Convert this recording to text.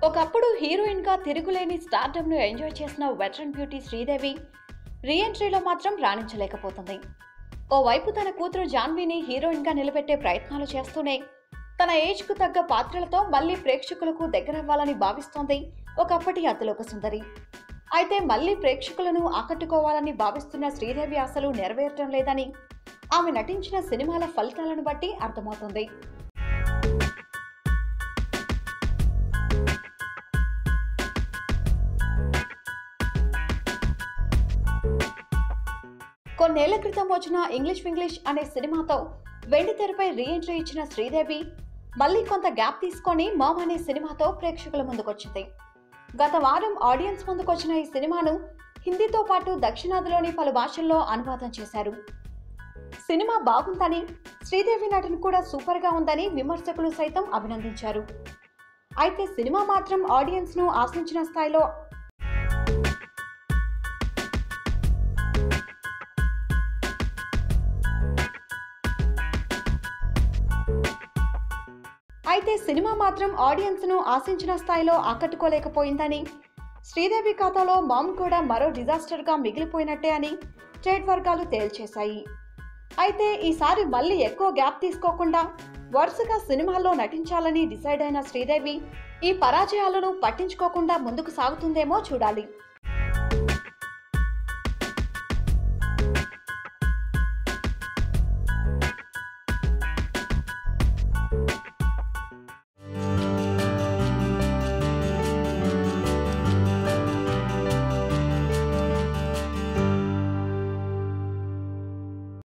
ఒకప్పుడు హీరోయిన్ గా తిరుగులేని స్టార్డమ్ ను ఎంజాయ్ చేసిన వెటరన్ బ్యూటీ శ్రీదేవి రీ ఎంట్రీలో మాత్రం రాణించలేకపోతుంది. ఓవైపు తన కూతురు జాన్వీని హీరోయిన్ గా నిలబెట్టే ప్రయత్నాలు చేస్తూనే తన ఏజ్ కు తగ్గ పాత్రలతో మళ్లీ ప్రేక్షకులకు దగ్గరవ్వాలని భావిస్తోంది ఒకప్పటి అతిలోక సుందరి. అయితే మళ్లీ ప్రేక్షకులను ఆకట్టుకోవాలని భావిస్తున్న శ్రీదేవి ఆశలు నెరవేరటం లేదని ఆమె నటించిన సినిమాల ఫలితాలను బట్టి అర్థమవుతుంది. కొన్నేళ్ల క్రితం వచ్చిన ఇంగ్లీష్ అనే సినిమాతో వెండితెరపై రీ ఎంట్రీ ఇచ్చిన శ్రీదేవి మళ్లీ కొంత గ్యాప్ తీసుకొని మామ్ అనే సినిమాతో ప్రేక్షకుల ముందుకొచ్చింది. గత వారం ఆడియన్స్ ముందుకొచ్చిన ఈ సినిమాను హిందీతో పాటు దక్షిణాదిలోని పలు భాషల్లో అనువాదం చేశారు. సినిమా బాగుందని, శ్రీదేవి నటన కూడా సూపర్ గా ఉందని విమర్శకులు సైతం అభినందించారు. అయితే సినిమా మాత్రం ఆడియన్స్ ను ఆశించిన స్థాయిలో ఆకట్టుకోలేకపోయిందని, శ్రీదేవి ఖాతాలో మామ్ కూడా మరో డిజాస్టర్ గా మిగిలిపోయినట్టే అని ట్రేడ్ వర్గాలు తేల్చేశాయి. అయితే ఈసారి మళ్లీ ఎక్కువ గ్యాప్ తీసుకోకుండా వరుసగా సినిమాల్లో నటించాలని డిసైడ్ అయిన శ్రీదేవి ఈ పరాజయాలను పట్టించుకోకుండా ముందుకు సాగుతుందేమో చూడాలి.